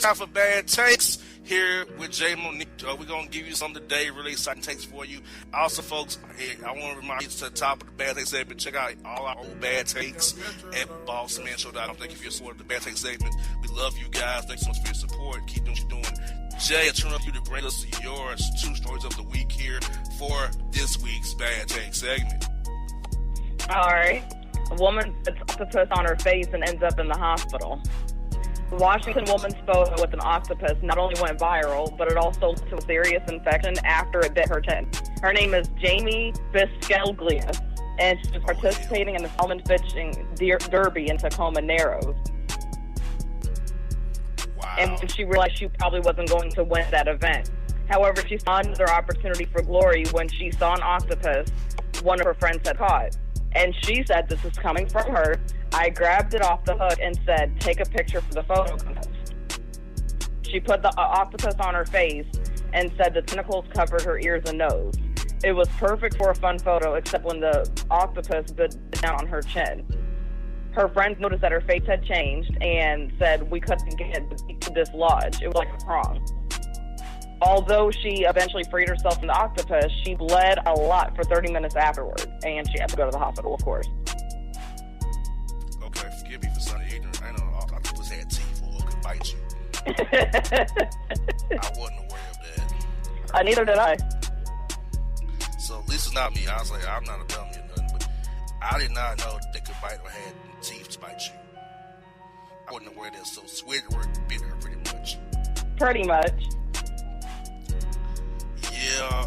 Time for bad takes here with Jay Monique. We're going to give you some today, really exciting takes for you. Also, folks, I want to remind you to the top of the bad takes segment, check out all our old bad takes at BossmanShow.com. Thank you for your support of the bad takes segment. We love you guys. Thanks so much for your support. Keep doing what you're doing. Jay, I turn up you to bring us your 2 stories of the week here for this week's bad take segment. All right. A woman puts octopus on her face and ends up in the hospital. The Washington woman's photo with an octopus not only went viral, but it also led to a serious infection after it bit her chin. Her name is Jamie Biscaglia, and she was participating in the salmon fishing derby in Tacoma Narrows. Wow. And when she realized she probably wasn't going to win that event. However, she saw another opportunity for glory when she saw an octopus one of her friends had caught. And she said, this is coming from her. I grabbed it off the hook and said, take a picture for the photo contest. She put the octopus on her face and said the tentacles covered her ears and nose. It was perfect for a fun photo, except when the octopus bit down on her chin. Her friends noticed that her face had changed and said, we couldn't get the beak to dislodge. It was like a prong. Although she eventually freed herself from the octopus, she bled a lot for 30 minutes afterward, and she had to go to the hospital, of course. Okay, forgive me for sounding ignorant. I know octopus had teeth or could bite you. I wasn't aware of that. Neither did I. So at least it's not me. I was like, I'm not a dummy or nothing, but I did not know that they could bite or had teeth to bite you. I wasn't aware that, so Squidward bit her pretty much. Pretty much. Yeah,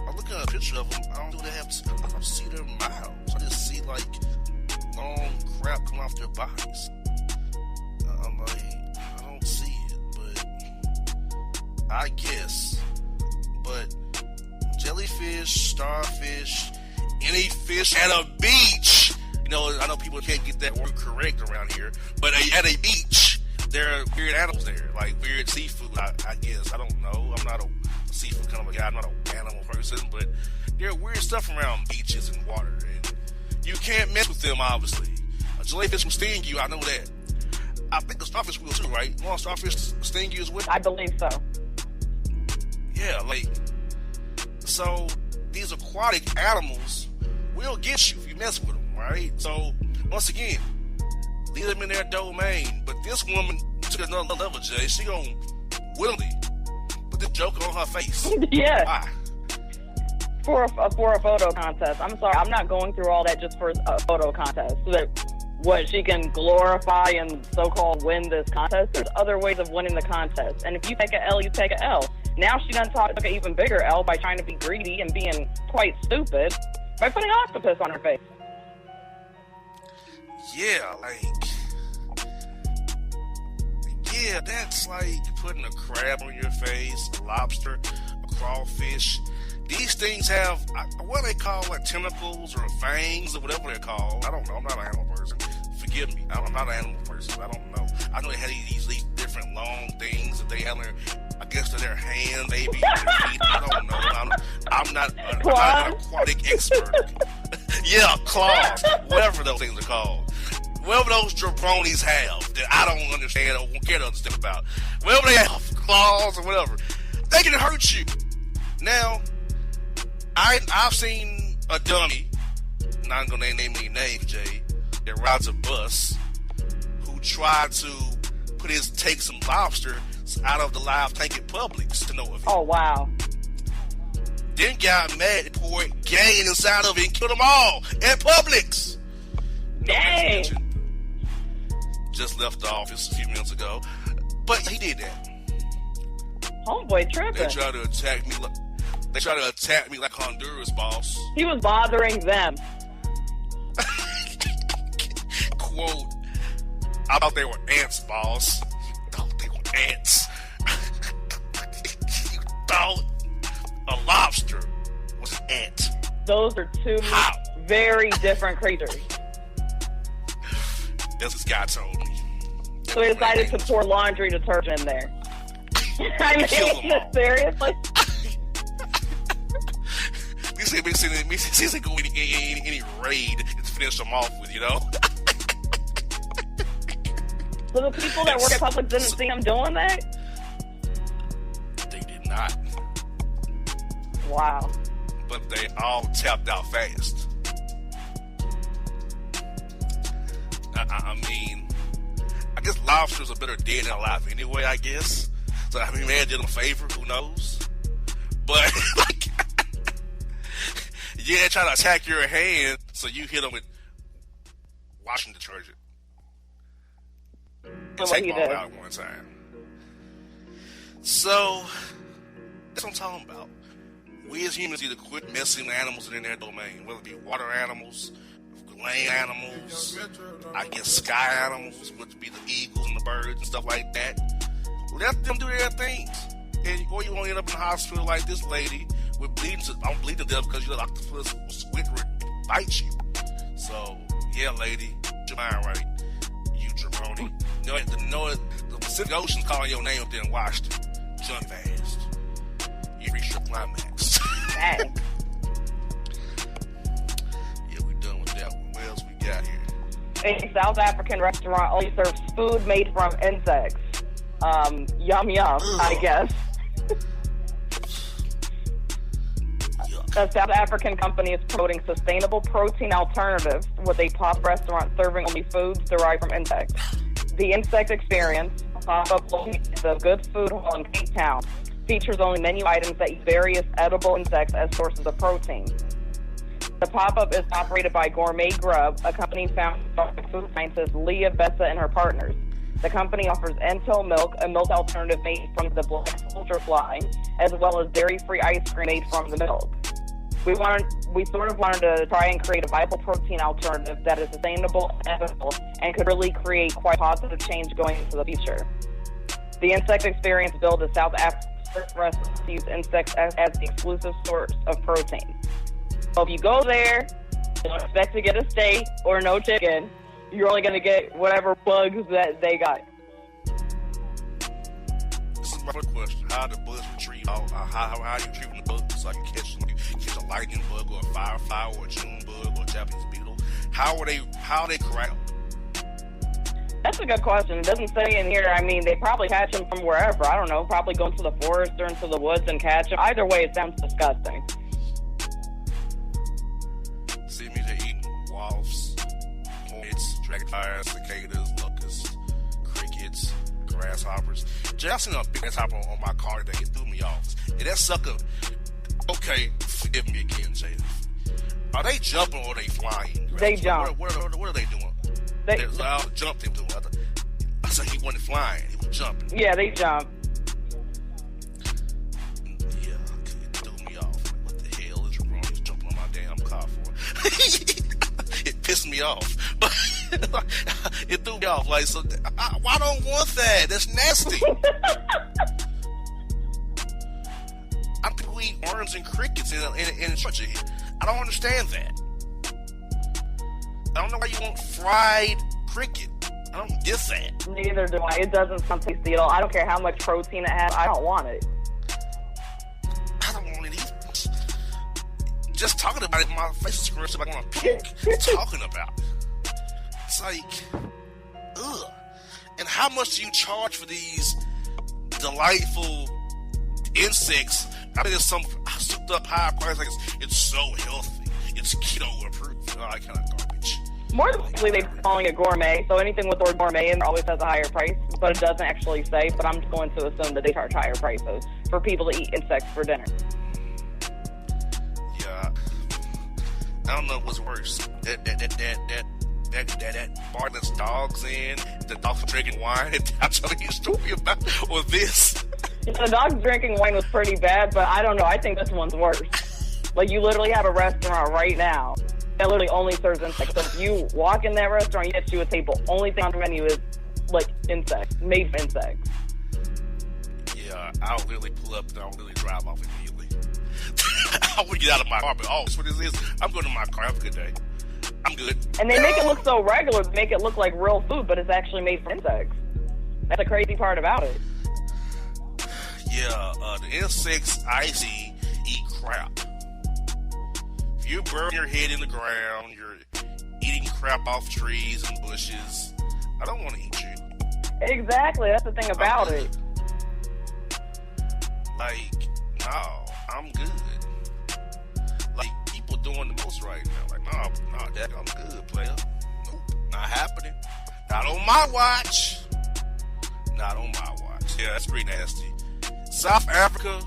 I'm looking at a picture of them. I don't know what they have. I don't see their mouths. I just see like long crap come off their bodies. I'm like, I don't see it, but I guess. But jellyfish, starfish, any fish at a beach. You know, I know people can't get that word correct around here, but at a beach, there are weird animals there, like weird seafood, I guess. I don't know. I'm not a seafood kind of a guy. I'm not an animal person, but there are weird stuff around beaches and water, and you can't mess with them, obviously. A jellyfish will sting you, I know that. I think a starfish will too, right? You want a starfish to sting you as well? I believe so. Yeah, like, so these aquatic animals will get you if you mess with them, right? So, once again, leave them in their domain. But this woman took another level, Jay. She gonna willingly put the joke on her face. Yeah. Why? For a photo contest. I'm sorry, I'm not going through all that just for a photo contest. So that what she can glorify and so-called win this contest. There's other ways of winning the contest. And if you take an L, you take an L. Now she done took an even bigger L by trying to be greedy and being quite stupid by putting an octopus on her face. Yeah, that's like putting a crab on your face, a lobster, a crawfish. These things have, what are they called, like tentacles or fangs or whatever they're called. I don't know. I'm not an animal person. Forgive me. I'm not an animal person. I don't know. I know they had these different long things that they have in their, I guess they're their hands, maybe. Their feet. I don't know. I'm not an aquatic expert. Yeah, claws. Whatever those things are called. Whatever those jabronis have that I don't understand or won't care to understand about. Whatever they have, claws or whatever, they can hurt you. Now, I've seen a dummy, not gonna name any names, Jay, that rides a bus, who tried to take some lobster out of the live tank at Publix to no avail. Oh, wow. Then got mad and poured gain inside of it and killed them all at Publix. Dang. Just left the office a few minutes ago, but he did that. Homeboy tripping. They tried to attack me like Honduras, boss. He was bothering them. Quote, I thought they were ants, boss. You thought they were ants. You thought a lobster was an ant. Those are two very different creatures. That's what this guy told me. So he decided to pour laundry detergent in there. I mean, seriously? We see go any raid to finish them off with, you know? So the people that work at Publix didn't see him doing that? They did not. Wow. But they all tapped out fast. I mean, I guess lobsters are better dead than alive anyway, I guess. So, I mean, man did them a favor, who knows? But, like, yeah, trying to attack your hand, so you hit them with washing detergent. And take them all out at one time. So, that's what I'm talking about. We as humans need to quit messing with animals in their domain, whether it be water animals, land animals, I guess sky animals, which would be the eagles and the birds and stuff like that. Let them do their things. And or you won't end up in the hospital like this lady with bleeding. I'm bleeding to death because your octopus squidward bites you. So, yeah, lady, get your mind right. You jabroni. The Pacific Ocean's calling your name up there and washed it. Jump fast. You reached your climax. Hey. Yeah, we done with that one. What else we got here? A South African restaurant only serves food made from insects. Yum yum, I guess. A South African company is promoting sustainable protein alternatives with a pop restaurant serving only foods derived from insects. The Insect Experience, a pop-up located at the Good Food Hall in Cape Town, features only menu items that eat various edible insects as sources of protein. The pop-up is operated by Gourmet Grub, a company founded by food scientist Leah Bessa and her partners. The company offers Entil milk, a milk alternative made from the black soldier fly, as well as dairy-free ice cream made from the milk. We sort of wanted to try and create a viable protein alternative that is sustainable and ethical and could really create quite positive change going into the future. The Insect Experience built a South African restaurant to use insects as the exclusive source of protein. So if you go there, don't expect to get a steak or no chicken. You're only going to get whatever bugs that they got. This is my first question. How do bugs retrieve? How are you retrieving the bugs so I can catch them? Catch a lightning bug or a firefly or a June bug or a Japanese beetle? How are they corralled? That's a good question. It doesn't say in here. I mean, they probably catch them from wherever. I don't know. Probably go into the forest or into the woods and catch them. Either way, it sounds disgusting. See me, they're eating wasps, hornets, dragonflies, cicadas, locusts, crickets, grasshoppers. Jay, I seen a big grasshopper on my car today. It threw me off. And that sucker, okay, forgive me again, Jay. Are they jumping or are they flying? They jump. What are they doing? They're loud jump they doing. I said he wasn't flying, he was jumping. Yeah, they jump. Yeah, it threw me off. What the hell is wrong? He's jumping on my damn car for? It pissed me off. But it threw me off. Like, so I don't want that. That's nasty. I'm people who eat worms and crickets in Georgia here. I don't understand that. I don't know why you want fried cricket. I don't get that. Neither do I. It doesn't sound tasty at all. I don't care how much protein it has. I don't want it. I don't want it either. Just talking about it, my face is scratched like on a pig. Talking about it. It's like, ugh. And how much do you charge for these delightful insects? I mean, there's some souped up high price. Like it's so healthy. It's keto approved. All that kind of garbage. More than likely, they're calling it gourmet, so anything with the word gourmet in there always has a higher price, but it doesn't actually say, but I'm just going to assume that they charge higher prices for people to eat insects for dinner. Yeah. I don't know what's worse. That bar that's dogs in, the dogs are drinking wine, and I'm telling you a story about, or this. Yeah, the dog drinking wine was pretty bad, but I don't know, I think this one's worse. Like, you literally have a restaurant right now that literally only serves insects. So if you walk in that restaurant, you get to a table. Only thing on the menu is, like, insects, made from insects. Yeah, I'll literally pull up and I'll literally drive off immediately. I want to get out of my car, but that's what this is. I'm going to my car. Have a good day. I'm good. And they make it look so regular, they make it look like real food, but it's actually made from insects. That's the crazy part about it. Yeah, the insects I see eat crap. If you burn your head in the ground, you're eating crap off trees and bushes. I don't want to eat you. Exactly. That's the thing about it. Like, no, I'm good. Like, people doing the most right now. Like, nah, Dad, I'm good, player. Nope, not happening. Not on my watch. Not on my watch. Yeah, that's pretty nasty. South Africa,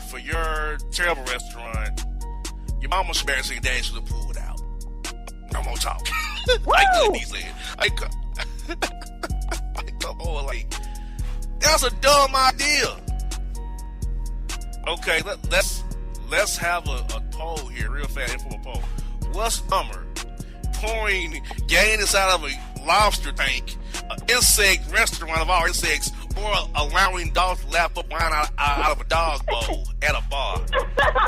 for your terrible restaurant, your mama should better say Dad should have pulled out. No more talk. Like he said. Like, come on, like, that's a dumb idea. Okay, let's have a poll here, real fast, informal poll. What's dumber, pouring gain inside of a lobster tank, an insect restaurant of all insects, or allowing dogs to lap up wine out of a dog bowl at a bar?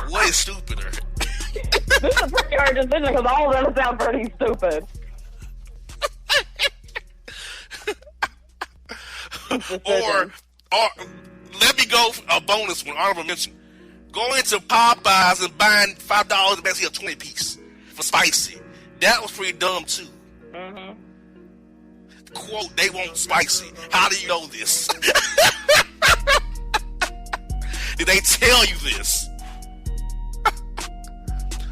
What is stupider? This is a pretty hard decision because all of them sound pretty stupid. or let me go a bonus one, honorable mention. Going to Popeyes and buying $5 and basically a 20 piece for spicy. That was pretty dumb too. Mm-hmm. Quote, they want spicy. How do you know this? Did they tell you this?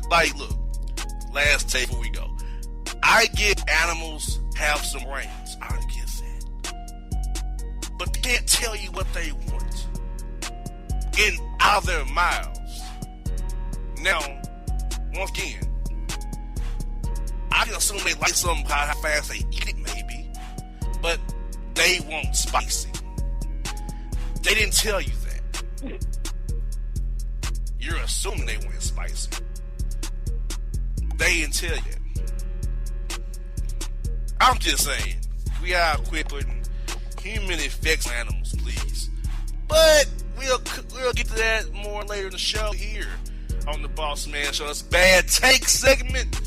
Like, look, last take before we go. I get animals have some brains. I get that. But they can't tell you what they want out of their mouths. Now, once again, I can assume they like something, how fast they eat it, maybe. But they want spicy. They didn't tell you that. You're assuming they want spicy. They didn't tell you. I'm just saying, we gotta quit putting human effects on animals, please. But we'll get to that more later in the show here on the Bossman Show. It's Bad Take segment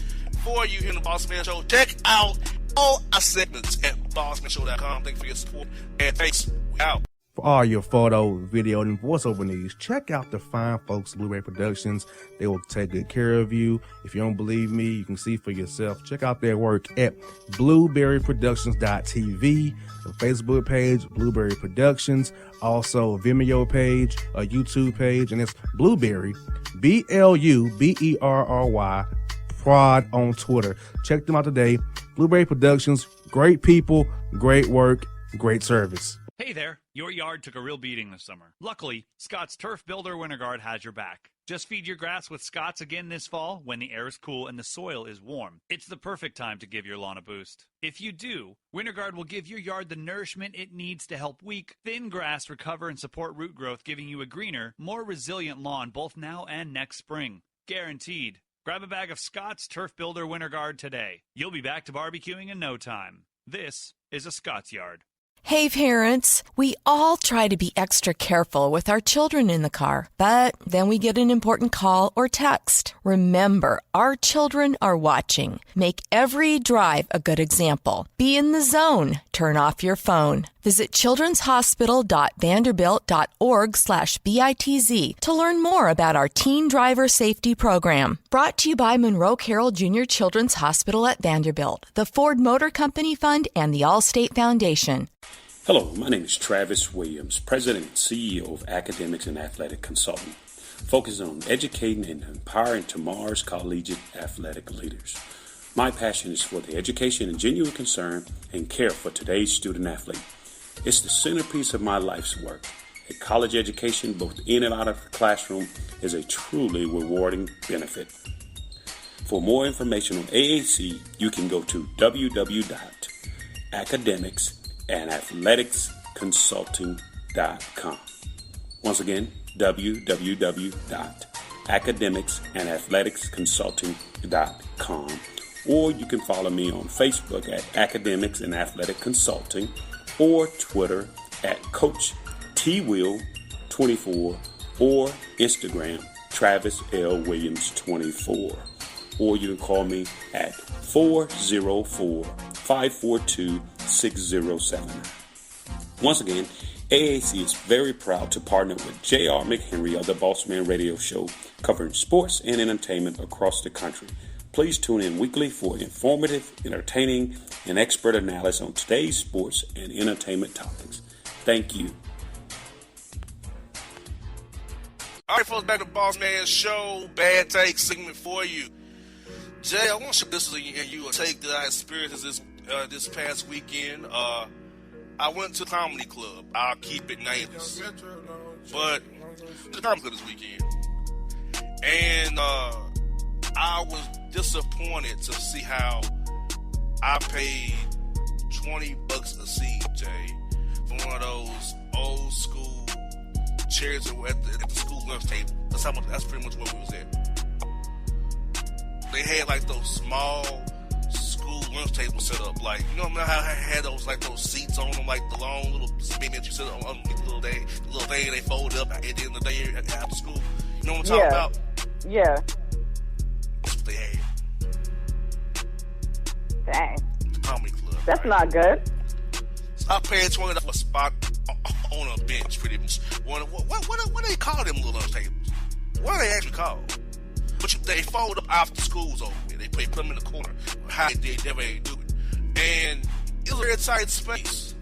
for you here in the Bossman Show. Check out all our segments at bossmanshow.com. Thank you for your support, and thanks. We out. For all your photo, video, and voiceover needs, check out the fine folks at Blueberry Productions. They will take good care of you. If you don't believe me, you can see for yourself. Check out their work at blueberryproductions.tv, the Facebook page, Blueberry Productions, also a Vimeo page, a YouTube page, and it's Blueberry, BLUBERRY, Prod on Twitter. Check them out today. Blueberry Productions, great people, great work, great service. Hey there, your yard took a real beating this summer. Luckily, Scott's Turf Builder Winter Guard has your back. Just feed your grass with Scott's again this fall when the air is cool and the soil is warm. It's the perfect time to give your lawn a boost. If you do, Winter Guard will give your yard the nourishment it needs to help weak, thin grass recover and support root growth, giving you a greener, more resilient lawn both now and next spring. Guaranteed. Grab a bag of Scott's Turf Builder Winter Guard today. You'll be back to barbecuing in no time. This is a Scott's Yard. Hey parents, we all try to be extra careful with our children in the car, but then we get an important call or text. Remember, our children are watching. Make every drive a good example. Be in the zone. Turn off your phone. Visit childrenshospital.vanderbilt.org/BITZ to learn more about our Teen Driver Safety Program. Brought to you by Monroe Carroll Jr. Children's Hospital at Vanderbilt, the Ford Motor Company Fund, and the Allstate Foundation. Hello, my name is Travis Williams, President and CEO of Academics and Athletic Consulting, focusing on educating and empowering tomorrow's collegiate athletic leaders. My passion is for the education and genuine concern and care for today's student athlete. It's the centerpiece of my life's work. A college education, both in and out of the classroom, is a truly rewarding benefit. For more information on AAC, you can go to www.academicsandathleticsconsulting.com. Once again, www.academicsandathleticsconsulting.com. Or you can follow me on Facebook at Academics and Athletic Consulting, or Twitter at Coach TWill24, or Instagram Travis L. Williams 24. Or you can call me at 404-542-6079. Once again, AAC is very proud to partner with J.R. McHenry of the Bossman Radio Show, covering sports and entertainment across the country. Please tune in weekly for informative, entertaining, and expert analysis on today's sports and entertainment topics. Thank you. All right, folks, back to Bossman Show. Bad take segment for you. Jay, I want to share this with you a take that I experienced this past weekend. I went to the comedy club. I'll keep it nameless. But the comedy club this weekend. And I was disappointed to see how I paid $20 a seat, Jay, for one of those old school chairs at the school lunch table. That's pretty much what we was at. They had like those small school lunch tables set up, like, you know how I had those seats on them, like the long little spin that you sit on the little thing they fold up at the end of the day after school. You know what I'm talking about? Yeah. That's what they had. Dang. The comedy club. That's not good. So I paid $20 for a spot on a bench, pretty much. What do they call them little lunch tables? What are they actually called? But they fold up after school's over. They put them in the corner. How they never do it. And it was a very tight space.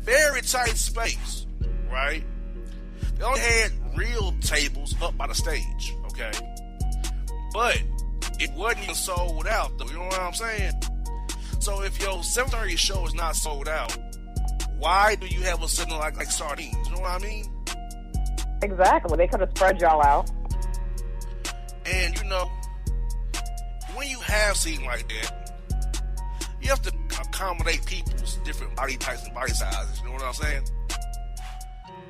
Very tight space, right? They only had real tables up by the stage, okay? But it wasn't even sold out, though. You know what I'm saying? So if your 7:30 show is not sold out, why do you have a sitting like sardines? You know what I mean? Exactly. They could have spread y'all out. And, you know, when you have seating like that, you have to accommodate people's different body types and body sizes. You know what I'm saying?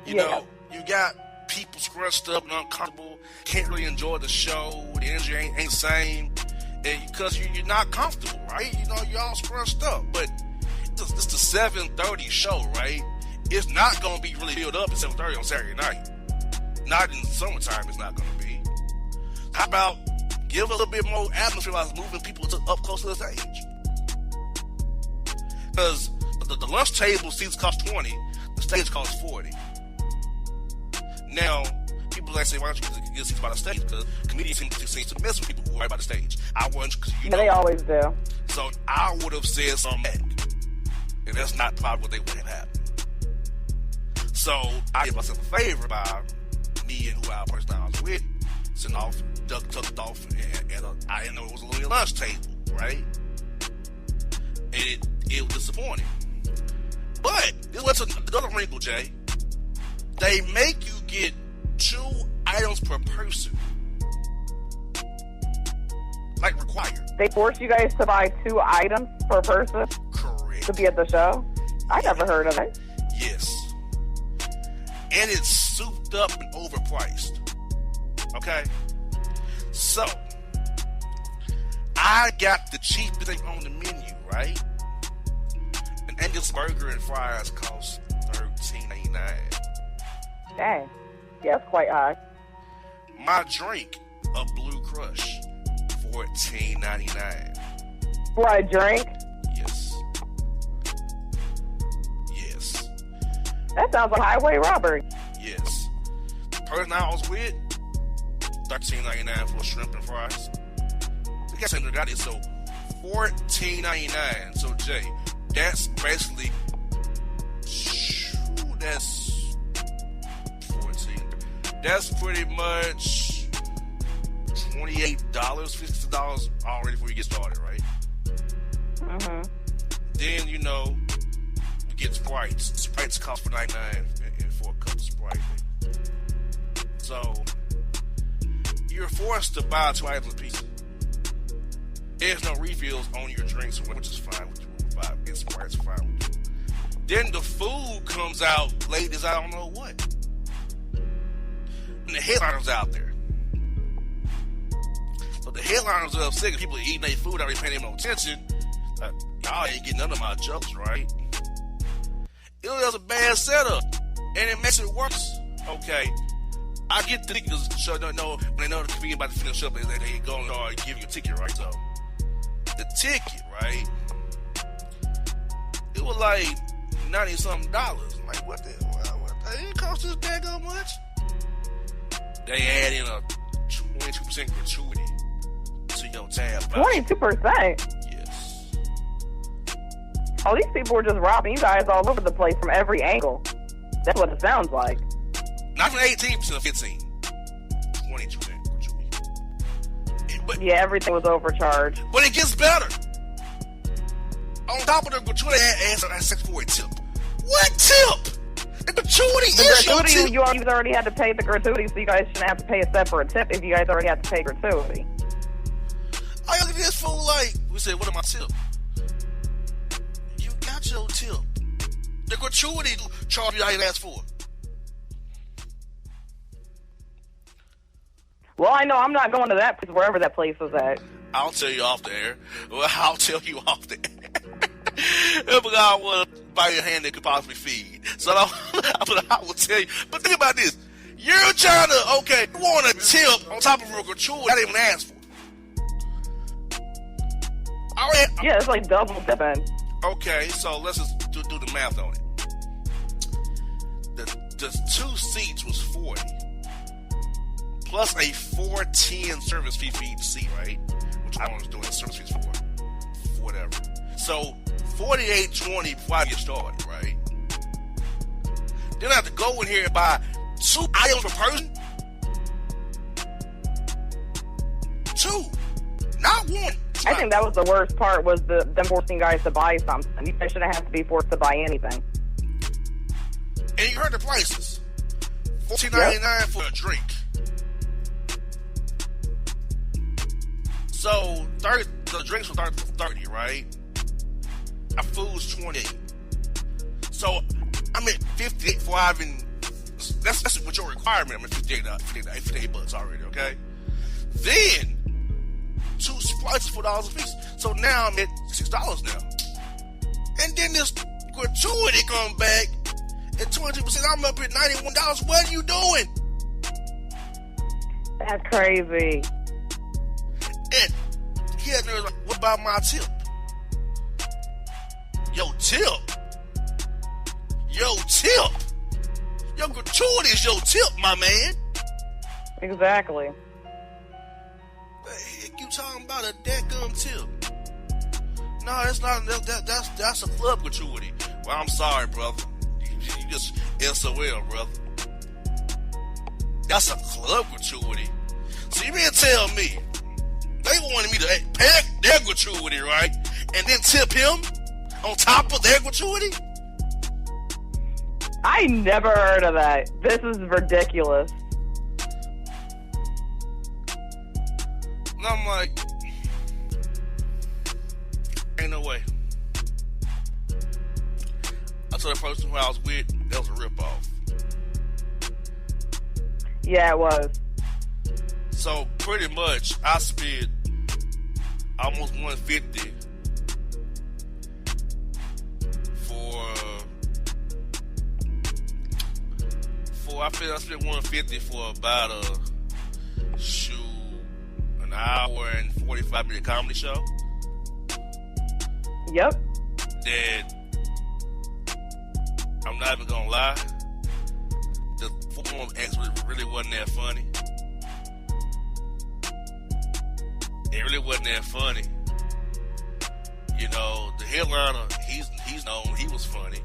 You know, you got people scrunched up and uncomfortable, can't really enjoy the show, the energy ain't the same, and because you're not comfortable, right? You know, you're all scrunched up. But it's the 7:30 show, right? It's not going to be really filled up at 7:30 on Saturday night. Not in the summertime, it's not going to be. How about give a little bit more atmosphere by moving people up close to the stage? Because the lunch table seats cost $20, the stage costs $40. Now, people say, why don't you get seats by the stage? Because comedians seem to mess with people who are right by the stage. I wasn't, because you know. They always do. So I would have said something back. And that's not probably what they would have happened. So I did myself a favor by me and who I person I was with, sitting off, tucked off, and I didn't know it was a little lunch table, right? And it was disappointing. But this was another wrinkle, Jay. They make you get 2 items per person. Like required. They force you guys to buy 2 items per person? Correct. To be at the show? I never heard of it. Yes. And it's souped up and overpriced. Okay? So, I got the cheapest thing on the menu, right? An Angus burger and fries cost $13.99. Dang. Yeah, that's quite high. My drink, a Blue Crush, $14.99. For a drink? Yes. Yes. That sounds like highway robbery. Yes. The person I was with, $13.99 for shrimp and fries. I guess I got it. So $14.99. So Jay, that's basically that's 14. That's pretty much $28, $50 already before you get started, right? Mm-hmm. Then you know you get Sprites. Sprites cost for $99 for a cup of Sprite. So you're forced to buy 2 items a piece. There's no refills on your drinks, which is fine with you. Get Sprites, fine with you. Then the food comes out late as I don't know what. And the headliner's out there. So the headliners are upset because people are eating their food, already paying them no attention. Y'all ain't getting none of my jokes, right? It was a bad setup. And it makes it worse. Okay. I get the tickets, so they know when they know the comedian about to finish up, they go and give you a ticket, right? So the ticket, right? It was like $90-something. Like, what the it cost this daggone much? They add in a 22% gratuity to Yo, tab. 22%? Yes. Oh, these people were just robbing you guys all over the place from every angle. That's what it sounds like. Not from 18% to 15. 22%. But, Yeah, everything was overcharged. but it gets better. On top of the gratuity, ask for a tip. What tip? The gratuity is your Gratuity, tip. you already had to pay the gratuity, so you guys shouldn't have to pay a separate tip if you guys already have to pay gratuity. I look at this fool like, we said, what am I tip? You got your tip. The gratuity charge you I asked for. Well, I know I'm not going to that place, wherever that place was at. I'll tell you off the air. Well, I'll tell you off the air. If a guy was by your hand that could possibly feed. So I will tell you. But think about this. You're trying to, you want a tip on top of a gratuity I didn't even ask for. Yeah, it's like double tipping. Okay, so let's just do the math on it. The 2 seats was 40. Plus a $4.10 service fee for each seat, right? Which I was doing service fees for whatever. So $48.20 before I get started, right? Then I have to go in here and buy 2 items per person. 2, not 1. I think that was the worst part, was them forcing guys to buy something. You guys shouldn't have to be forced to buy anything. And you heard the prices. $14.99 for a drink. So the drinks were 30, right? Our food's 28. So I'm at 58 before I even. That's what your requirement. I'm at 58 bucks already. Okay. Then 2 slices for $4 a piece. So now I'm at $6 now. And then this gratuity comes back at 22%. I'm up at $91. What are you doing? That's crazy. And he had me like, what about my tip? Yo, tip. Yo, gratuity is your tip, my man. Exactly. You talking about a dadgum tip? No, that's not. That's a club gratuity. Well, I'm sorry, brother. You just SOL, brother. That's a club gratuity. So you mean to tell me they wanted me to pay their gratuity, right? And then tip him on top of their gratuity? I never heard of that. This is ridiculous. And I'm like, ain't no way. I told the person who I was with, that was a ripoff. Yeah, it was. So pretty much, I spent almost $150 I spent $150 for about an hour and 45-minute comedy show. Yep. That I'm not even gonna lie, the form actually really wasn't that funny. It really wasn't that funny. You know, the headliner, he's known, he was funny.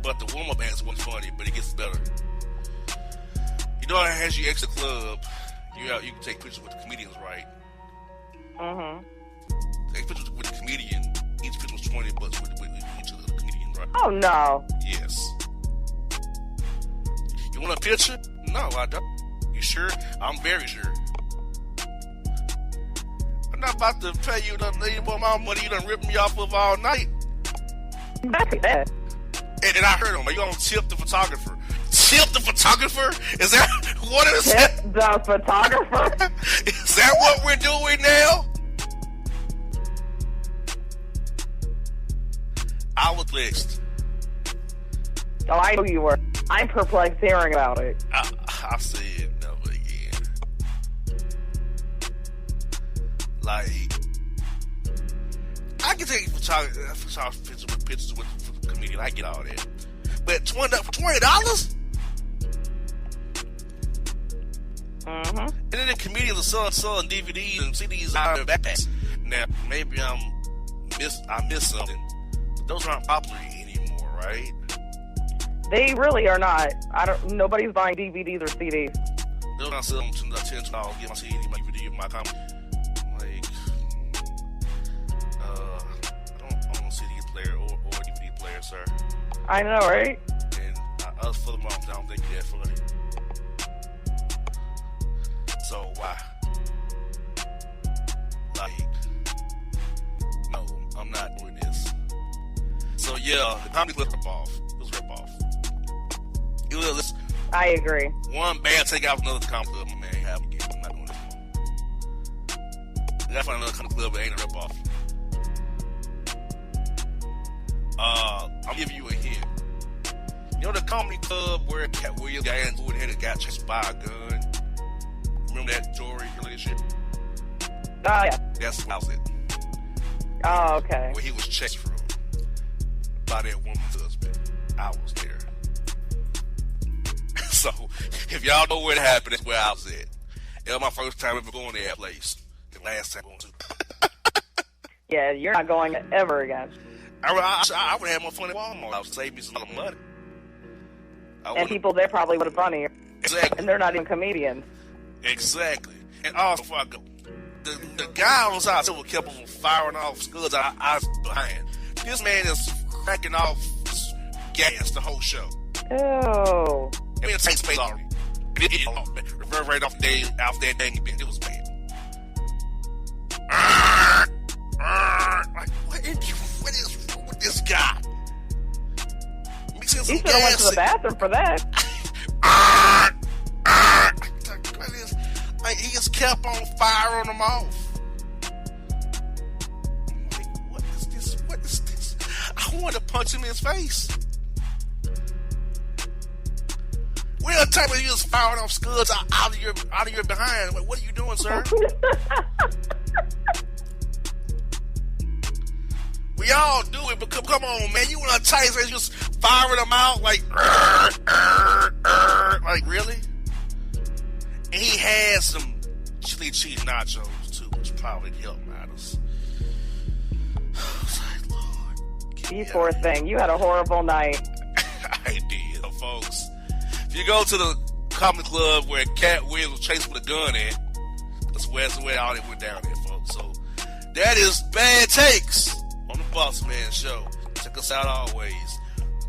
But the warm-up acts wasn't funny, but it gets better. You know, as you exit the club, you can take pictures with the comedians, right? Mm-hmm. Take pictures with the comedian. Each picture was $20 with each of the comedians, right? Oh, no. Yes. You want a picture? No, I don't. You sure? I'm very sure. I'm not about to pay you any more money you done ripped me off of all night. Exactly that. And then I heard him, are you gonna tip the photographer? Tip the photographer? Is that what it is? Tip the photographer? Is that what we're doing now? I was vexed. Oh, I knew you were. I'm perplexed hearing about it. I said never again. Like, I can take pictures with a comedian. I get all that. But $20? Mm-hmm. And then the comedians are selling DVDs and CDs out of backpacks. Now, maybe I miss something. But those aren't popular anymore, right? They really are not. Nobody's buying DVDs or CDs. They're not selling them to $10. Get my CD, my DVD, my comic. Like, I don't own a CD player or DVD player, sir. I know, right? And us for the moms, I don't think you're that funny. So why? Like, no, I'm not doing this. So yeah, the comedy clip rip-off. It was rip-off. It was. I agree. One bad take out another comedy club, man. Have again. I'm not doing this anymore. That's another comedy club that ain't a rip-off. I'll give you a hint. You know the comedy club where Cat Williams got into it and got chased by a gun? Remember that Jory relationship? Oh, yeah. That's what I was at. Oh, okay. Where he was chased from by that woman's husband. I was there. So, if y'all know where it happened, that's where I was at. It was my first time ever going to that place. The last time going to. Yeah, you're not going ever again. I would have more fun at Walmart. I would save me some money. And people there probably would have funny. Exactly. And they're not even comedians. Exactly. And also, before I go, the guy on the side kept on firing off scuds I was behind. This man is cracking off gas the whole show. Oh. I mean, it takes space already. It reverberated off that dang event. It was bad. Like, what is wrong with this guy? He should have went to the bathroom for that. Like, he just kept on firing them off. I'm like, what is this? What is this? I want to punch him in his face. We're the type of you just firing off scuds out of your behind. Like, what are you doing, sir? We all do it, but come on, man. You want to tight so just firing them out like really? And he had some chili cheese nachos too, which probably helped matters. Like, Lord, You poor thing. You had a horrible night. I did, folks. If you go to the comedy club where Cat Williams was chased with a gun at, that's where all it went down there, folks. So that is Bad Takes on the Bossman Show. Check us out always.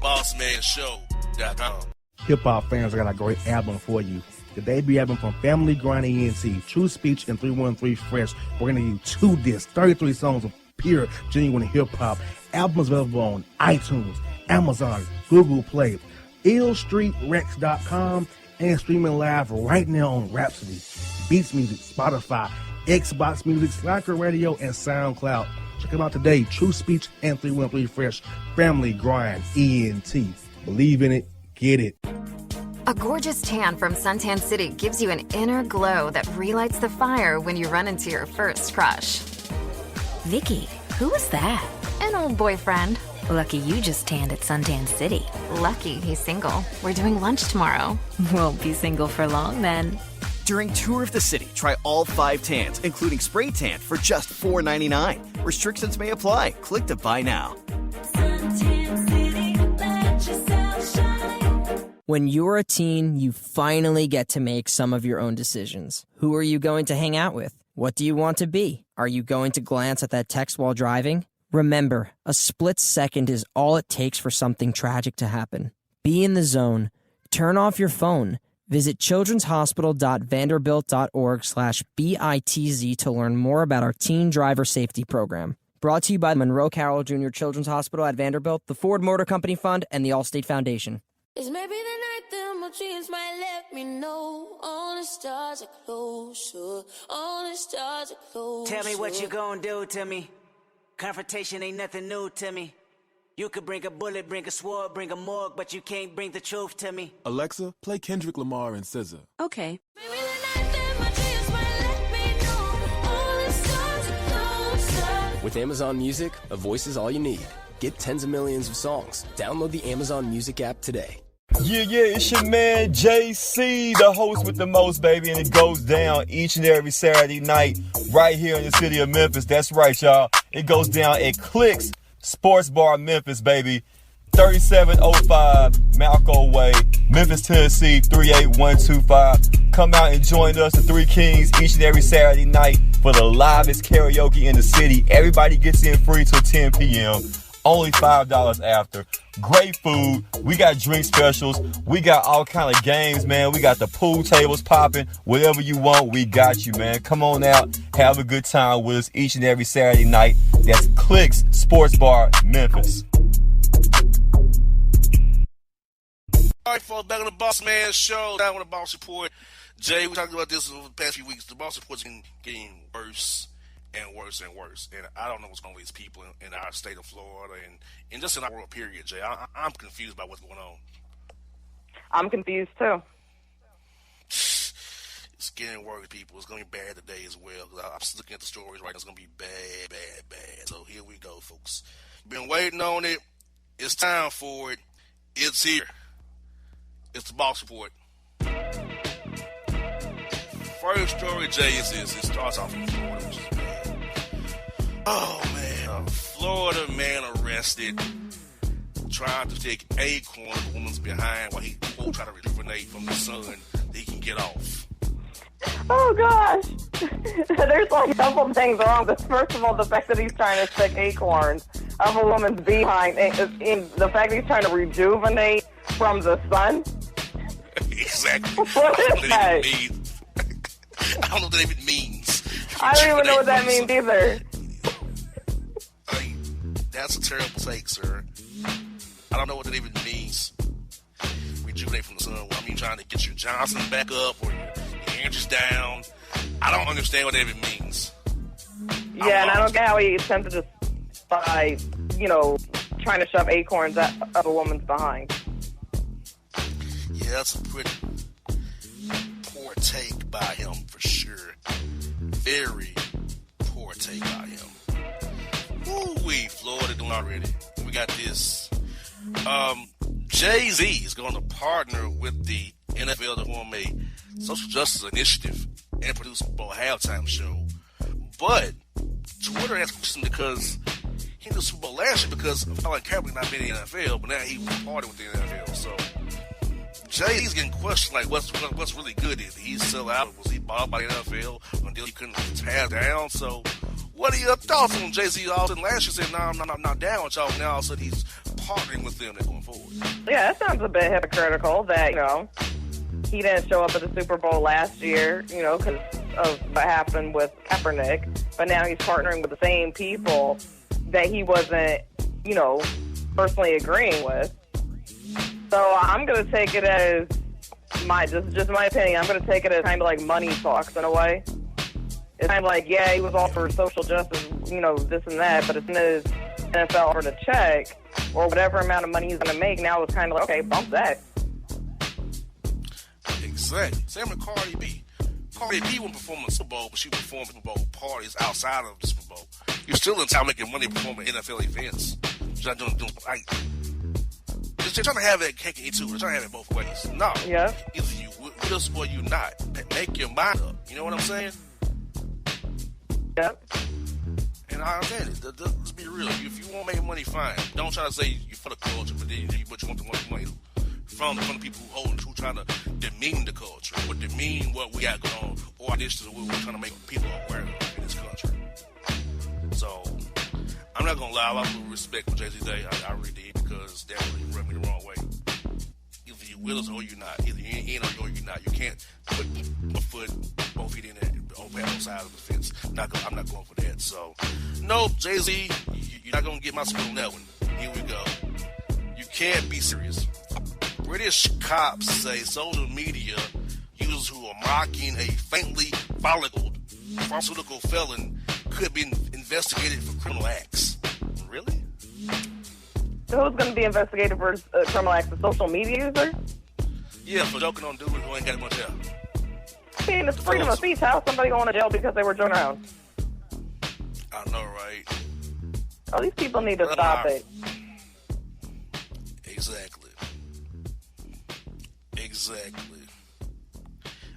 BossmanShow.com. Hip hop fans, I got a great album for you. The debut album from Family Grind ENT, True Speech and 313 Fresh. We're going to give you 2 discs, 33 songs of pure, genuine hip hop. Albums available on iTunes, Amazon, Google Play, illstreetrex.com, and streaming live right now on Rhapsody, Beats Music, Spotify, Xbox Music, Slacker Radio, and SoundCloud. Check them out today. True Speech and 313 Fresh. Family Grind ENT. Believe in it. Get it. A gorgeous tan from Suntan City gives you an inner glow that relights the fire when you run into your first crush. Vicky, who was that? An old boyfriend. Lucky you just tanned at Suntan City. Lucky he's single. We're doing lunch tomorrow. Won't be single for long then. During Tour of the City, try all 5 tans, including spray tan, for just $4.99. Restrictions may apply. Click to buy now. When you're a teen, you finally get to make some of your own decisions. Who are you going to hang out with? What do you want to be? Are you going to glance at that text while driving? Remember, a split second is all it takes for something tragic to happen. Be in the zone. Turn off your phone. Visit childrenshospital.vanderbilt.org/BITZ to learn more about our teen driver safety program. Brought to you by Monroe Carroll Jr. Children's Hospital at Vanderbilt, the Ford Motor Company Fund, and the Allstate Foundation. It's maybe the night that my dreams might let me know. All the stars are closer. All the stars are closer. Tell me what you gonna do to me. Confrontation ain't nothing new to me. You could bring a bullet, bring a sword, bring a morgue, but you can't bring the truth to me. Alexa, play Kendrick Lamar and SZA. Okay. Maybe the night that my dreams might let me know. All the stars are closer. With Amazon Music, a voice is all you need. Get tens of millions of songs. Download the Amazon Music app today. Yeah, it's your man JC, the host with the most, baby, and it goes down each and every Saturday night right here in the city of Memphis. That's right, y'all. It goes down at Clicks Sports Bar Memphis, baby. 3705 Malco Way, Memphis, Tennessee, 38125. Come out and join us, the Three Kings, each and every Saturday night for the livest karaoke in the city. Everybody gets in free till 10 p.m. Only $5 after. Great food. We got drink specials. We got all kind of games, man. We got the pool tables popping. Whatever you want, we got you, man. Come on out. Have a good time with us each and every Saturday night. That's Clicks Sports Bar, Memphis. All right, folks, back on the Bossman show. Down on the Boss Report. Jay, we talked about this over the past few weeks. The Boss Report's been getting worse and worse and worse. And I don't know what's going on with these people in our state of Florida and just in our world, period, Jay. I'm confused about what's going on. I'm confused, too. It's getting worse, people. It's going to be bad today as well. I'm just looking at the stories right now. It's going to be bad, bad, bad. So here we go, folks. Been waiting on it. It's time for it. It's here. It's the Boss Report. First story, Jay, is this. It starts off in Florida, which is bad. Oh, man. A Florida man arrested trying to take an acorn of a woman's behind while he quote trying to rejuvenate from the sun that he can get off. Oh, gosh. There's like a couple things wrong. First of all, the fact that he's trying to stick acorns of a woman's behind, and the fact that he's trying to rejuvenate from the sun. Exactly. What is that? I don't know what that even means. I don't even know what that means either. That's a terrible take, sir. I don't know what that even means. Rejuvenate from the sun. Well, I mean, trying to get your Johnson back up or your energies down. I don't understand what that even means. Yeah, and I don't get how he attempted to by, trying to shove acorns up a woman's behind. Yeah, that's a pretty poor take by him for sure. Very poor take by him. Ooh-wee, Florida doing already. We got this. Jay-Z is going to partner with the NFL to form a social justice initiative and produce a Super Bowl halftime show. But Twitter has questioned because he did the Super Bowl last year because Colin Kaepernick not been in the NFL, but now he was partying with the NFL. So Jay's getting questioned like what's really good. Did he sell out? Was he bought by the NFL until he couldn't tear down? So what are your thoughts on Jay-Z? All of a sudden last year said, no, I'm not down with y'all. Now all of a sudden he's partnering with them going forward. Yeah, that sounds a bit hypocritical that, he didn't show up at the Super Bowl last year, because of what happened with Kaepernick. But now he's partnering with the same people that he wasn't, personally agreeing with. So I'm going to take it as just my opinion. I'm going to take it as kind of like money talks in a way. It's kind of like, yeah, he was all for social justice, this and that, but as soon as NFL offered a check or whatever amount of money he's going to make, now it's kind of like, okay, bump that. Exactly. Same with Cardi B. Cardi B won't perform in the Super Bowl, but she performed Super Bowl parties outside of the Super Bowl. You're still in town making money performing NFL events. They're trying to have that cake and eat too. They're trying to have it both ways. No. Yeah. Either you with us or you not. Make your mind up. You know what I'm saying? Yep. And I understand it. Let's be real. If you want to make money, fine. Don't try to say you're for the culture, but you want the money from the people who trying to demean the culture or demean what we got going on or initiatives we're trying to make people aware of in this country. So I'm not gonna lie, I love respect for Jay-Z Day. I really did because that really rubbed me the wrong way. Either you with us or you're not. Either you're in or you're not. You can't put a foot both feet in there on both sides of the fence. I'm not going for that. So nope, Jay-Z, you're not gonna get my spin on that one. Here we go. You can't be serious. British cops say social media users who are mocking a faintly follicled pharmaceutical felon could be investigated for criminal acts. Really? So who's going to be investigated for criminal acts? The social media user? Yeah, for joking on dudes who ain't got much hair. I mean, it's freedom of speech. How is somebody going to jail because they were joking around? I know, right? Oh, these people need to stop it. Exactly. Exactly.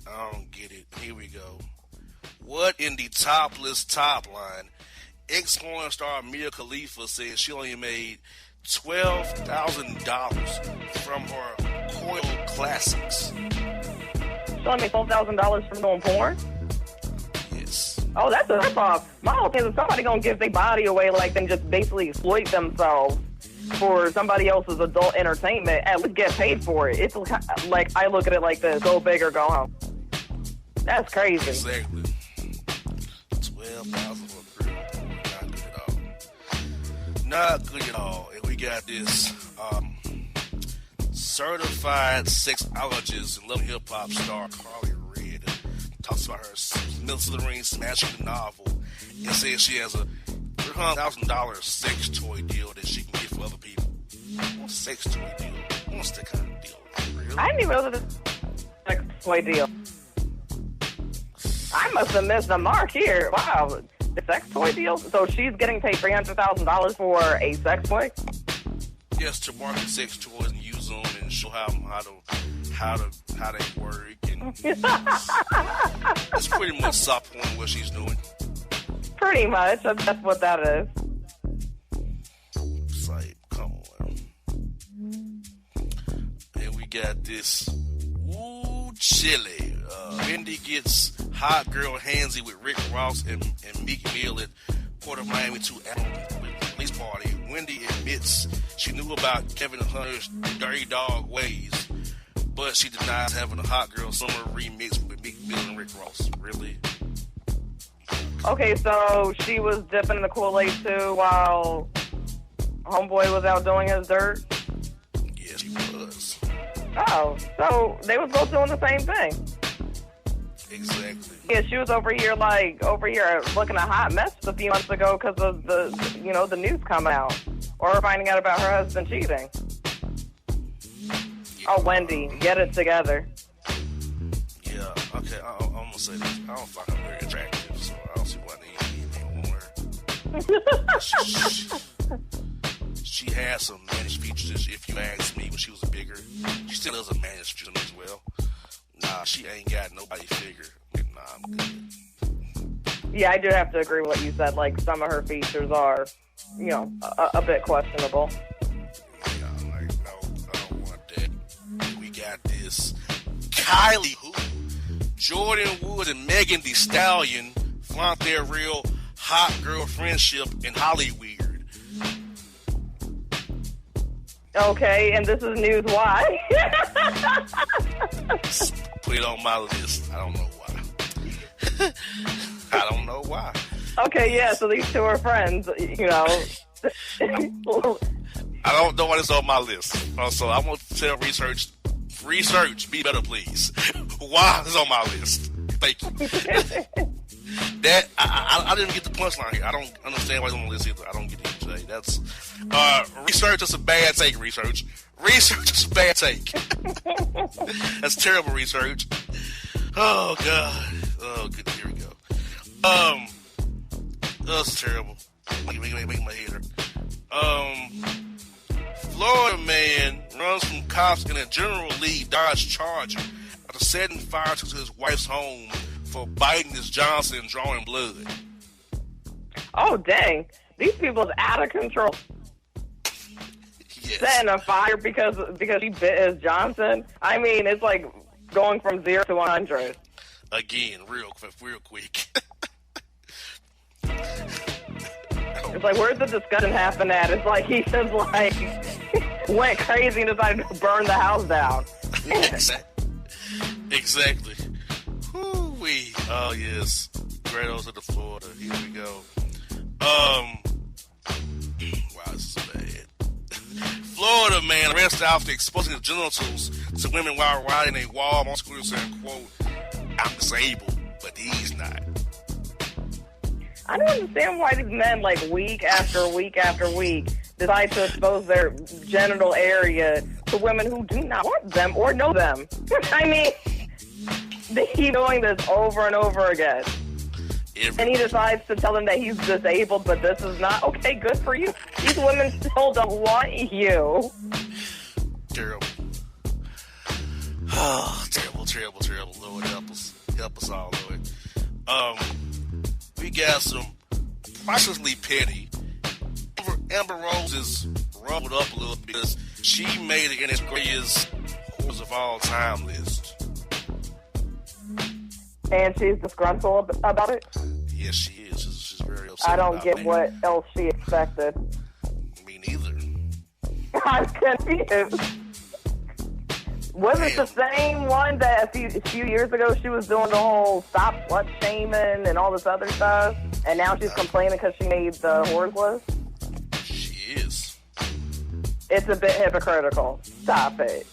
I don't get it. Here we go. What in the topless top line? Ex-porn star Mia Khalifa says she only made $12,000 from her coil classics. She only made $12,000 from doing porn? Yes. Oh, that's off. My whole thing is somebody gonna give their body away like them, just basically exploit themselves for somebody else's adult entertainment, at least get paid for it. It's like, I look at it like this: go big or go home. That's crazy. Exactly. 12,000 for a girl. Not good at all. And we got this certified sexologist and love hip hop star Carly Red talks about her slithering smashing the novel and says she has a $300,000 sex toy deal that she can get for other people. What sex toy deal? What's that kind of deal? Really? I didn't even know that this sex toy deal. I must have missed the mark here. Wow, the sex toy deal. So she's getting paid $300,000 for a sex toy. Yes, to market sex toys and use them and show how they work. And it's pretty much soft porn what she's doing. Pretty much. That's what that is. It's like, come on. And we got this. Ooh, chili. Wendy gets hot girl handsy with Rick Ross and Meek Mill at Port of Miami 2 police party. Wendy admits she knew about Kevin Hunter's dirty dog ways, but she denies having a hot girl summer remix with Meek Mill and Rick Ross. Really? Okay, so she was dipping in the Kool-Aid too while homeboy was out doing his dirt? Yes, she was. Oh, so they was both doing the same thing. Exactly. Yeah, she was over here looking a hot mess a few months ago because of the news coming out or finding out about her husband cheating. Oh, Wendy, get it together. Yeah, okay, I'm gonna say this. I don't find her very attractive, so I don't see why they need more. She has some managed features, if you ask me, when she was bigger. She still has a managed feature as well. Nah, she ain't got nobody figure. Nah, I'm good. Yeah, I do have to agree with what you said. Like, some of her features are, a bit questionable. Yeah, I'm like, no, I don't want that. We got this Kylie who Jordan Woods and Megan Thee Stallion flaunt their real hot girl friendship in Hollywood. Okay, and this is news why? Put it on my list. I don't know why. I don't know why. Okay, yeah, so these two are friends, I don't know why it's on my list. So I'm going to tell research, be better, please. Why is it on my list? Thank you. That I didn't get the punchline here. I don't understand why it's on the list either. I don't get it, Jay. That's research is a bad take. Research is a bad take. That's terrible research. Oh God. Oh good. Here we go. That's terrible. Make my head hurt. Florida man runs from cops in a General Lee Dodge Charger after setting fire to his wife's home for biting his Johnson and drawing blood. Oh, dang. These people is out of control. Yes. Setting a fire because he bit his Johnson. I mean, it's like going from 0 to 100. Again, real quick. It's like, where's the discussion happen at? It's like he just went crazy and decided to burn the house down. Exactly. Woo-wee. Oh, yes. Great to the Florida. Here we go. Wow, this is bad. Florida man arrested after exposing his genitals to women while riding a Walmart scooter saying, quote, "I'm disabled, but he's not." I don't understand why these men, week after week after week, decide to expose their genital area to women who do not want them or know them. I mean, they keep doing this over and over again. And he decides to tell them that he's disabled, but this is not. Okay, good for you. These women still don't want you. Terrible. Oh, terrible, terrible, terrible. Lord, help us all, Lord. We got some pricelessly petty. Amber Rose is rumbled up a little because she made it in its greatest whores of all time list. And she's disgruntled about it? Yes, she is. She's very upset. I don't get what else she expected. Me neither. I'm confused. Was it the same one that a few years ago she was doing the whole stop slut shaming and all this other stuff, and now she's complaining because she made the whores list? She is. It's a bit hypocritical. Stop it.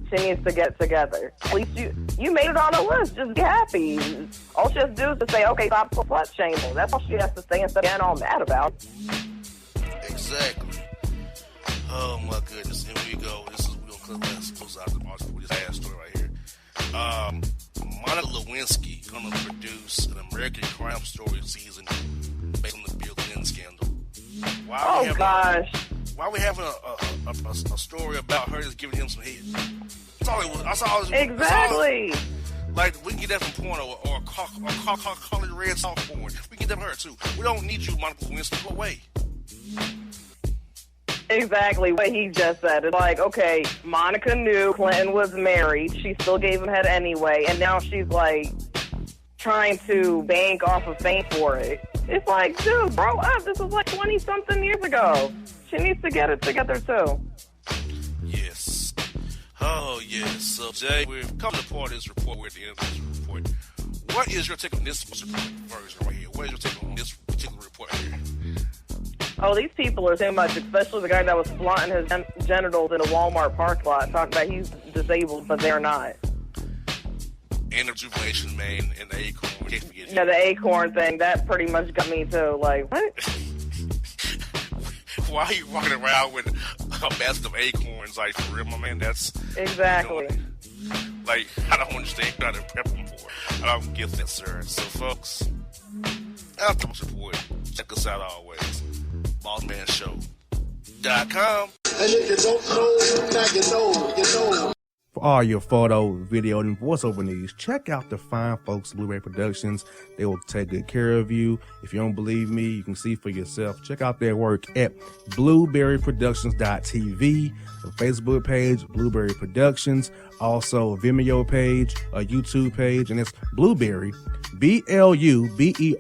She needs to get together. At least you made it on the list. Just be happy. All she has to do is to say, okay, stop slut shaming. That's all she has to say instead of getting all mad about. Exactly. Oh my goodness. Here we go. We're gonna close out the article with this last story right here. Monica Lewinsky gonna produce an American Crime Story season based on the Bill Clinton scandal. Why are we having a story about her just giving him some head? That's all it was. Exactly. Like, we can get that from porn or college red soft porn. We can get that from her too. We don't need you, Monica Lewinsky. Go away. Exactly what he just said. It's like, okay, Monica knew Clinton was married. She still gave him head anyway, and now she's like trying to bank off of fame for it. It's like, dude, grow up. This was like 20-something years ago. She needs to get it together too. Yes. Oh, yes. So, Jay, we've come to part of this report. We're at the end of this report. What is your take on this version right here? What is your take on this particular report here? Oh, these people are too much, especially the guy that was flaunting his genitals in a Walmart parking lot, talking about he's disabled, but they're not. And the rejuvenation, man, and the acorn. Can't forget him. Yeah, the acorn thing, that pretty much got me too. Like, what? Why are you walking around with a basket of acorns? Like, for real, my man, that's... Exactly. You know, like, I don't understand what to prep them for. I don't get that, sir. So, folks, after this report, check us out always. BossmanShow.com. And if you don't know, now you know. For all your photo, video, and voiceover needs, check out the fine folks at Blueberry Productions. They will take good care of you. If you don't believe me, you can see for yourself. Check out their work at blueberryproductions.tv, the Facebook page, Blueberry Productions, also a Vimeo page, a YouTube page, and it's Blueberry, BLUBERRY,